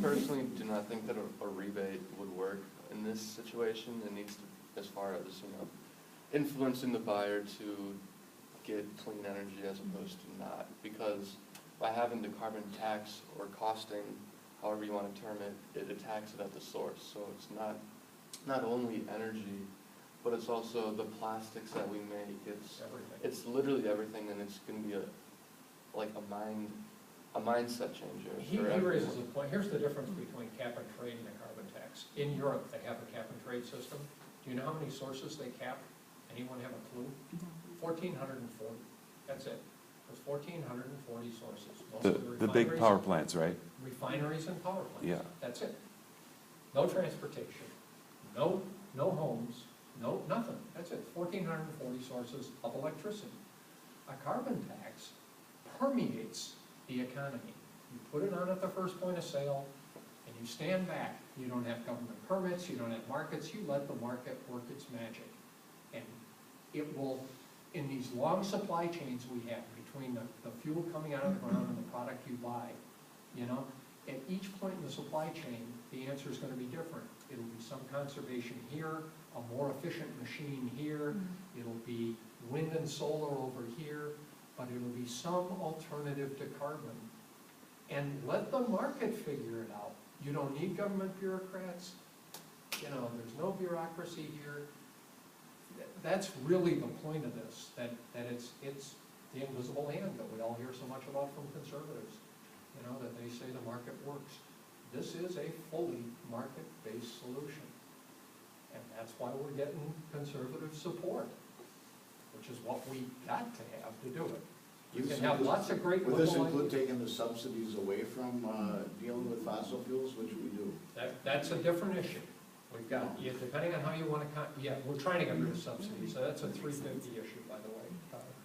personally do not think that a rebate would work in this situation. It needs to, as far as, influencing the buyer to get clean energy as opposed to not. Because by having the carbon tax or costing, however you want to term it, it attacks it at the source. So it's not only energy, but it's also the plastics that we make. It's literally everything, and it's going to be a mindset changer. He raises a point. Here's the difference between cap and trade and a carbon tax. In Europe, they have a cap and trade system. Do you know how many sources they cap? Anyone have a clue? 1,440. That's it. There's 1,440 sources. Most of the big power plants, right? Refineries and power plants. Yeah. That's it. No transportation. No homes. No, nothing. That's it. 1,440 sources of electricity. A carbon tax permeates the economy. You put it on at the first point of sale, and you stand back. You don't have government permits. You don't have markets. You let the market work its magic. And it will, in these long supply chains we have between the fuel coming out of the ground and the product you buy, at each point in the supply chain, the answer is going to be different. It'll be some conservation here, a more efficient machine here, it'll be wind and solar over here, but it'll be some alternative to carbon. And let the market figure it out. You don't need government bureaucrats. There's no bureaucracy here. That's really the point of this, that it's the invisible hand that we all hear so much about from conservatives, that they say the market works. This is a fully market-based solution. And that's why we're getting conservative support, which is what we got to have to do it. You can have lots of great... Would this include taking the subsidies away from dealing with fossil fuels, which we do? That's a different issue. We've got, depending on how you want to, we're trying to get rid of subsidies, so that's a 350 issue, by the way.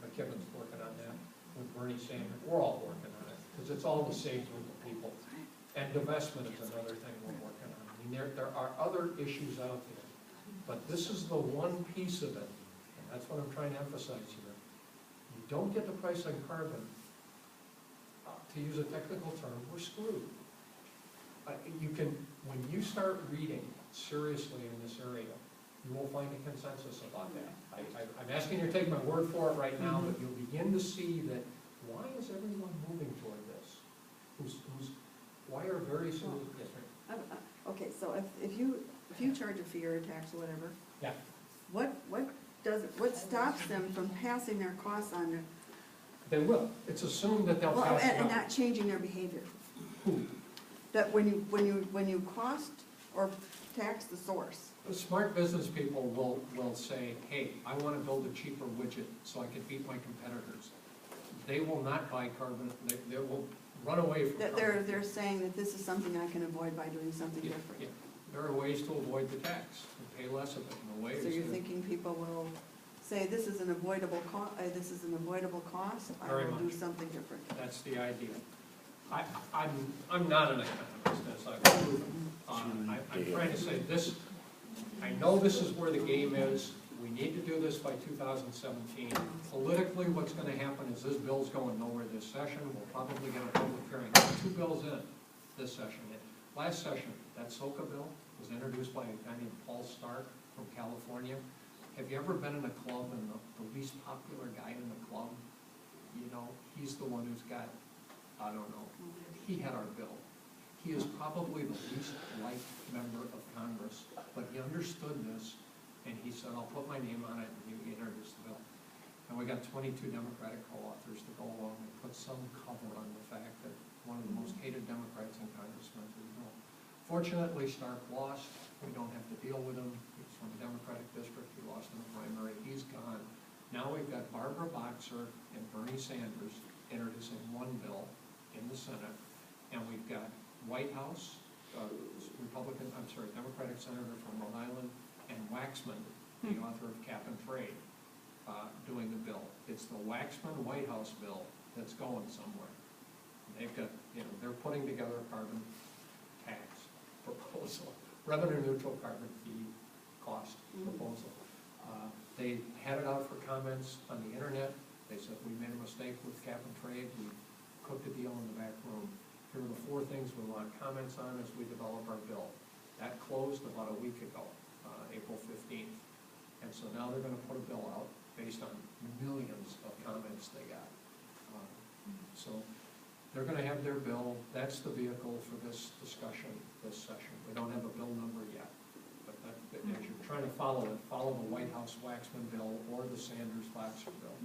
McKibben's working on that with Bernie Sanders. We're all working on it, because it's all the same group of people. And divestment is another thing we're working on. I mean, there are other issues out there, but this is the one piece of it, and that's what I'm trying to emphasize here. You don't get the price on carbon, to use a technical term, we're screwed. When you start reading seriously in this area, you will find a consensus about that. I'm asking you to take my word for it right now, but you'll begin to see that why is everyone moving toward this? Why are various... Yes, right. Okay, so if you charge a fee or a tax or whatever, Yeah. What stops them from passing their costs on there? They will. It's assumed that they'll pass it and on. not changing their behavior. Who? That when you cost or tax the source. The smart business people will say, hey, I want to build a cheaper widget so I can beat my competitors. They will not buy carbon. They will run away from carbon. They're saying that this is something I can avoid by doing something different. Yeah. There are ways to avoid the tax and pay less of it. And the way So you're thinking people will say this is an avoidable cost. I will do something different. That's the idea. I'm not an economist, as I've proven. I'm trying to say this. I know this is where the game is. We need to do this by 2017. Politically, what's going to happen is this bill's going nowhere this session. We'll probably get a public hearing. 2 bills in this session. Last session, that SOCA bill was introduced by a guy named Paul Stark from California. Have you ever been in a club and the least popular guy in the club, he's the one who's got, I don't know, he had our bill. He is probably the least liked member of Congress, but he understood this, and he said, I'll put my name on it, and he introduced the bill. And we got 22 Democratic co-authors to go along and put some cover on the fact that one of the most hated Democrats in Congress went through the bill. Fortunately, Stark lost. We don't have to deal with him. He's from the Democratic district. He lost in the primary. He's gone. Now we've got Barbara Boxer and Bernie Sanders introducing one bill in the Senate, and we've got White House, Democratic senator from Rhode Island, and Waxman, the author of Cap and Trade, doing the bill. It's the Waxman-White House bill that's going somewhere. They've got, they're putting together a carbon tax proposal, revenue-neutral carbon fee cost proposal. They had it out for comments on the internet. They said, we made a mistake with Cap and Trade. We cooked a deal in the back room. here are the 4 things we want comments on as we develop our bill. That closed about a week ago, April 15th. And so now they're gonna put a bill out based on millions of comments they got. So they're gonna have their bill, that's the vehicle for this discussion, this session. We don't have a bill number yet, but as you're trying to follow it, follow the White House Waxman bill or the Sanders-Foxer bill.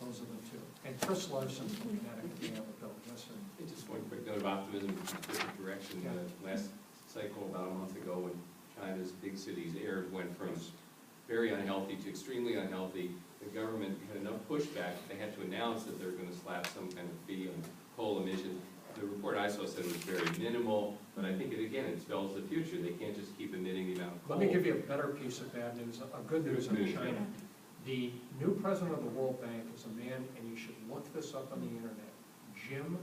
Those are the 2. And Chris Larson's looking at it, if you have a bill, yes, sir. Just one quick note of optimism in a different direction. Yeah. Last cycle, about a month ago, when China's big cities air went from very unhealthy to extremely unhealthy, the government had enough pushback that they had to announce that they're gonna slap some kind of fee on coal emissions. The report I saw said it was very minimal, but I think it spells the future. They can't just keep emitting the amount of coal. Let me give you a better piece of bad news, a good news on China. The new president of the World Bank is a man, and you should look this up on the internet, Jim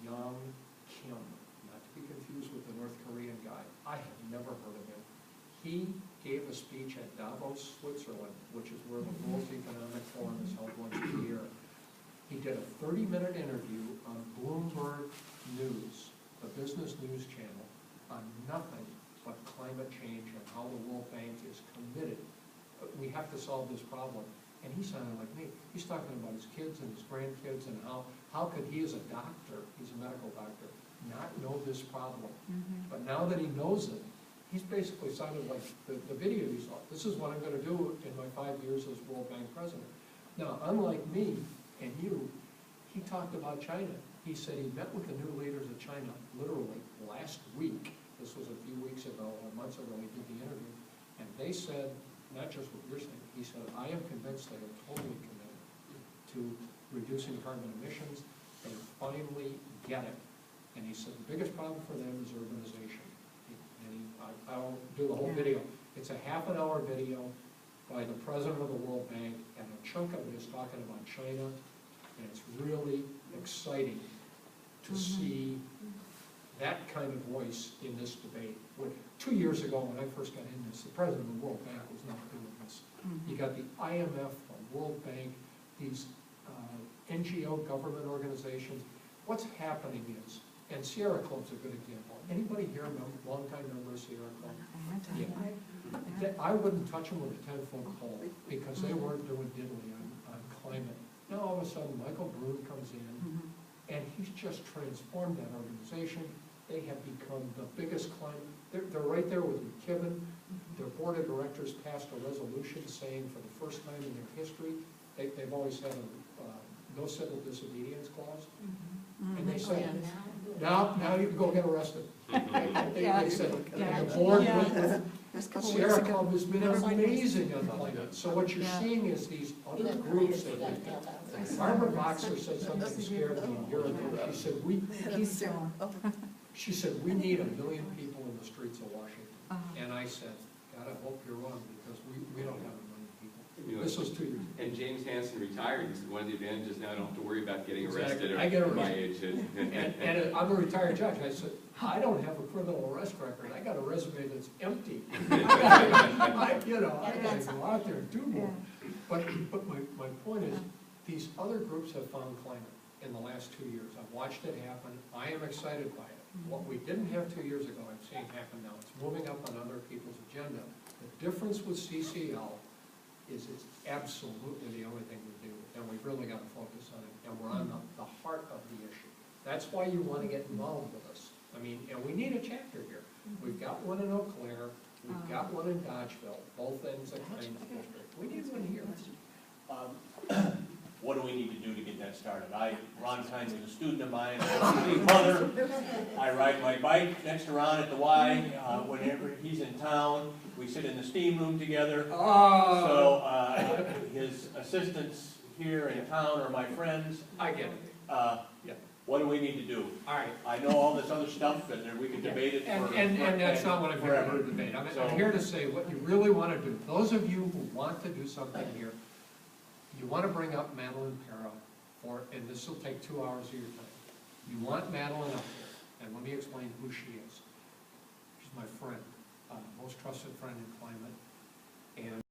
Yong Kim, not to be confused with the North Korean guy. I have never heard of him. He gave a speech at Davos, Switzerland, which is where the World Economic Forum is held once a year. He did a 30-minute interview on Bloomberg News, the business news channel, on nothing but climate change and how the World Bank is committed. We have to solve this problem. And he sounded like me. He's talking about his kids and his grandkids and how could he as a doctor, he's a medical doctor, not know this problem. But now that he knows it, he's basically sounded like the video you saw. This is what I'm gonna do in my 5 years as World Bank president. Now, unlike me and you, he talked about China. He said he met with the new leaders of China literally last week. This was a few weeks ago, or months ago, he did the interview. And they said, not just what you're saying, he said, I am convinced they are totally committed to reducing carbon emissions. They finally get it. And he said the biggest problem for them is urbanization. I won't do the whole video. It's a half-an-hour video by the president of the World Bank, and a chunk of it is talking about China, and it's really exciting to see that kind of voice in this debate. 2 years ago, when I first got in this, the president of the World Bank was not doing this. You got the IMF, the World Bank, these NGO government organizations. What's happening is, and Sierra Club's a good example. Anybody here, long-time member of Sierra Club? Yeah. I wouldn't touch them with a 10-foot pole because they weren't doing diddly on climate. Now all of a sudden, Michael Brune comes in, and he's just transformed that organization. They have become the biggest climate. They're right there with McKibben. Their board of directors passed a resolution saying for the first time in their history, they've always had a no civil disobedience clause. And they said, now you can go get arrested. They said, the board, Sierra Club has been amazing on climate. So what you're seeing is these other groups that we've got. Barbara Boxer said something scared me a year ago. She said, we need 1 million people in the streets of Washington. And I said, God, I hope you're wrong, because we don't have 1 million people. This was 2 years ago. And James Hansen retired. He said one of the advantages now I don't have to worry about getting arrested I get at my arrested. age. And I'm a retired judge. I said, I don't have a criminal arrest record. I got a resume that's empty. I gotta go out there and do more. But my point is, these other groups have found climate in the last 2 years. I've watched it happen. I am excited by it. What we didn't have 2 years ago, I'm seeing happen now. It's moving up on other people's agenda. The difference with CCL is it's absolutely the only thing we do, and we've really got to focus on it, and we're on the heart of the issue. That's why you want to get involved with us. I mean, and we need a chapter here. We've got one in Eau Claire, we've got one in Dodgeville, both ends of the district. We need one here. What do we need to do to get that started? Ron Kynes is a student of mine, I'm his mother. I ride my bike next to Ron at the Y. Whenever he's in town, we sit in the steam room together. So his assistants here in town are my friends. I get it. Yeah. What do we need to do? All right. I know all this other stuff, and we can debate it for And that's not what I'm here forever. to debate. I'm here to say what you really want to do. Those of you who want to do something here, you want to bring up Madeline Para, and this will take 2 hours of your time. You want Madeline up here, and let me explain who she is. She's my friend, most trusted friend in climate, and